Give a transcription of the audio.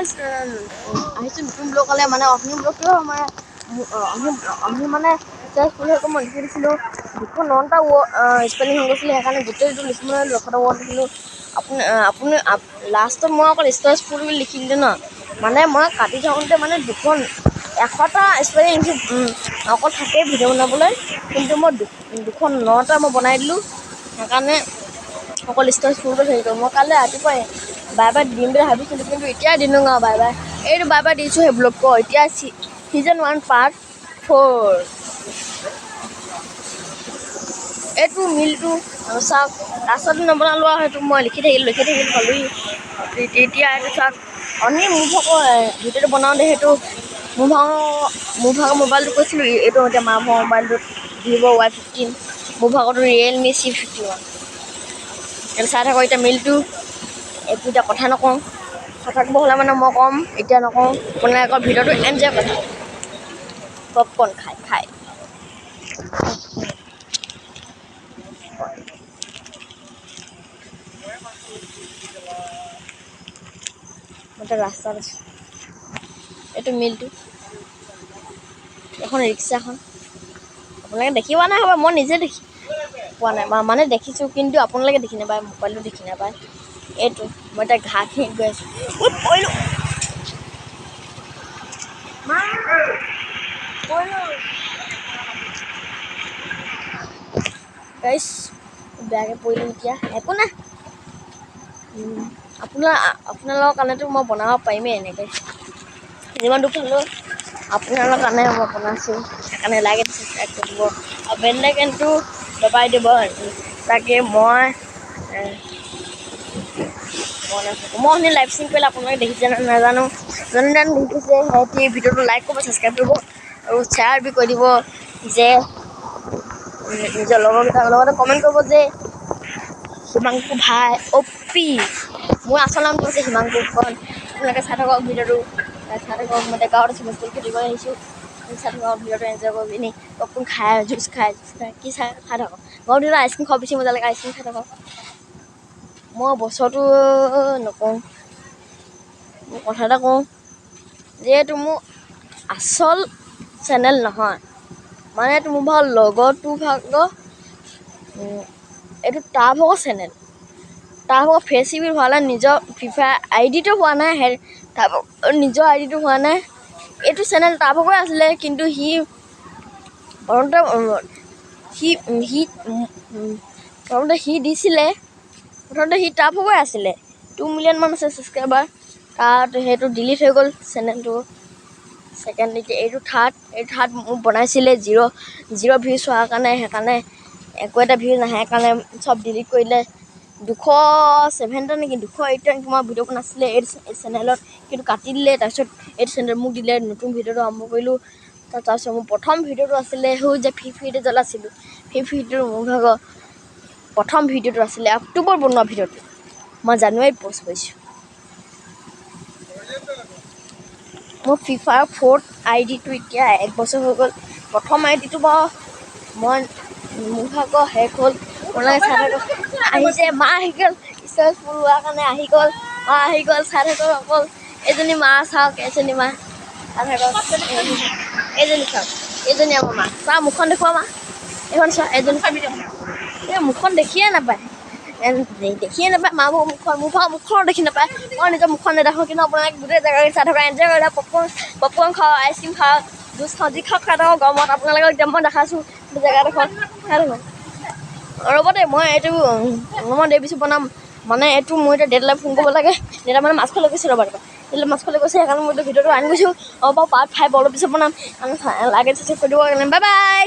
guys আহিছোঁ নতুন ব্লগলৈ মানে অগ্নি ব্লগটো আমাৰ অগ্নি মানে ফুল হৈ মই লিখি দিছিলোঁ 209টা স্পেলিং হৈ গৈছিলে সেইকাৰণে গোটেইটো লিখি মানে 200টা ৱৰ্ড লিখিলোঁ আপুনি লাষ্টত মই অকল ষ্ট্ৰেছ ফুল বুলি লিখি দিলোঁ ন মানে মই কাটি থাকোঁতে মানে 100টা স্পেলিং অকল থাকেই ভিডিঅ' বনাবলৈ কিন্তু মই 209টা মই বনাই দিলোঁ সেইকাৰণে অকল ষ্ট্ৰেছ ফুলটো হেৰি কৰোঁ মই কাইলৈ ৰাতিপুৱাই বাই বাই দিম বুলি ভাবিছিলোঁ কিন্তু এতিয়াই দিলোঁ আৰু বাই বাই এইটো বাই বাই দিছোঁ সেই ব্লগটো এতিয়া ছিজন 1 পাৰ্ট 4 এইটো মিলটো চাওক লাষ্টত নবনালোঁ আৰু সেইটো মই লিখি থাকিলোঁ হ'লেই এতিয়া এইটো চাওক অনি মোৰ ভাগৰ ভিডিঅ'টো বনাওঁতে সেইটো মোৰ ভাগৰ মোবাইলটো কৈছিলোঁ এইটো এতিয়া মা ভাগৰ মোবাইলটোত Vivo Y15 মোৰ ভাগৰটো Realme C51 এইটো চাই থাকক এতিয়া মিলটো একো এতিয়া কথা নকওঁ কথা ক'ব হ'লে মানে মই ক'ম এতিয়া নকওঁ আপোনালোকে ভিডিঅ'টো এনজয় কৰে পপকৰ্ণ খাই মই ৰাস্তাত আছোঁ এইটো মিলটো এখন ৰিক্সাখন আপোনালোকে দেখি পোৱা নাই হ'ব মই নিজে দেখি পোৱা নাই মানে দেখিছোঁ কিন্তু আপোনালোকে দেখি নাপায় মোবাইলটো দেখি নাপায় এইটো মই এতিয়া ঘাঁহখিনিত গৈ আছোঁ গাইছ বেয়াকৈ পৰিলোঁ এতিয়া একো নাই আপোনালোকৰ কাৰণেতো মই বনাব পাৰিমেই এনেকৈ যিমান দুখ হ'লেও আপোনালোকৰ কাৰণে মই বনাইছোঁ সেইকাৰণে লাইক এণ্ড ছাবস্ক্ৰাইব কৰিব আৰু বেল আইকনটো দবাই দিব তাকে মই শুনি লাইভ ষ্ট্ৰীম কৰিলে আপোনালোকে দেখিছে নাজানো যোনে দেখিছে সিহঁতি ভিডিঅ'টো লাইক কৰিব ছাবস্ক্ৰাইব কৰিব আৰু শ্বেয়াৰ বি কৰি দিব যে নিজৰ লগৰকেইটাৰ লগতে কমেণ্ট কৰিব যে হিমাংকু ভাই অপি মোৰ আচল নামটো হৈছে হিমাংকু আপোনালোকে চাই থাকক ভিডিঅ'টো চাই থাকক মই গাঁৱত আছোঁ মই খেলিব আহিছোঁ চাই থাকক ভিডিঅ'টো এনজয় কৰিব পিনি পপকৰ্ণ খাই জুচ খাই কি খাই থাকক গাঁৱত দিনত আইচক্ৰীম খোৱা বেছি মজা লাগে আইচক্ৰীম খাই থাকক মই বছৰটো নকওঁ মই কথা এটা কওঁ যিহেতু মোৰ আচল চেনেল নহয় মানে এইটো মোৰ ভাগৰ লগৰটো ভাগৰ এইটো তাৰ ভাগৰ চেনেল তাৰ ভাগৰ ফেচবুক হোৱা নাই নিজৰ ফিফা আইডিটো হোৱা নাই তাৰ নিজৰ আইডিটো হোৱা নাই এইটো চেনেল তাৰ ভাগৰে আছিলে কিন্তু সি দিছিলে প্ৰথমতে সি তাৰ ভাগৰে আছিলে 2 মিলিয়ন মান আছে ছাবস্ক্ৰাইবাৰ তাত সেইটো ডিলিট হৈ গ'ল চেনেলটো ছেকেণ্ড এতিয়া এইটো থাৰ্ড মোক বনাইছিলে জিৰ' ভিউজ হোৱাৰ কাৰণে সেইকাৰণে একো এটা ভিউজ নাহে সেইকাৰণে চব ডিলিট কৰিলে 270টা নেকি 280টা মই ভিডিঅ' বনাইছিলে এই চেনেলত কিন্তু কাটি দিলে তাৰপিছত এইটো চেনেল মোক দিলে নতুন ভিডিঅ'টো আৰম্ভ কৰিলোঁ তাৰপিছত মোৰ প্ৰথম ভিডিঅ'টো আছিলে যে ফিফিটো জ্বলাইছিলোঁ ফিফিটোৰ মোৰ ভাগৰ প্ৰথম ভিডিঅ'টো আছিলে অক্টোবৰ বনোৱা ভিডিঅ'টো মই জানুৱাৰীত পষ্ট কৰিছোঁ মোৰ ফিফাৰ 4th আইডিটো এতিয়া 1 বছৰ হৈ গ'ল প্ৰথম আইডিটো বাৰু মই মোৰ ভাগৰ শেষ হ'ল আপোনালোকে চাই থাকক আহিছে মা আহি গ'ল ষ্টেজ ফুল হোৱাৰ কাৰণে আহি গ'ল চাই থাকক অকল এজনী মা চাওক এজনী মা চাই থাকক এইজনী চাওক এইজনী আমাৰ মা চা মুখখন দেখুওৱা মা এইখন চোৱা এজনী এই মুখখন দেখিয়ে নাপায় মাবোৰ মুখখন দেখি নাপায় মই নিজৰ মুখখন নেদেখোঁ কিন্তু আপোনালোকে গোটেই জেগালৈ চাই থকা এনজয় কৰিলে পপকৰ্ণ খাওঁ আইচক্ৰীম খাওঁ জুচ খাওঁ যি খাওঁ খাই থাকক গৰমত আপোনালোকক এতিয়া মই দেখাইছোঁ জেগাডোখৰ খাই থাকক ৰ'ব দেই মই এইটো মই দেখিছোঁ বনাম মানে এইটো মোৰ এতিয়া ডেডলাইন ফোন কৰিব লাগে দেউতা মানে মাছ খোৱালৈ গৈছোঁ ৰ'বা দেউতা মাছ খোৱালৈ গৈছে সেইকাৰণে মই ভিডিঅ'টো আনি গৈছোঁ বাৰু পাৰ্ট 5 অলপ পিছত বনাম লাইক এণ্ড ছাবস্ক্ৰাইব কৰিব বাই বাই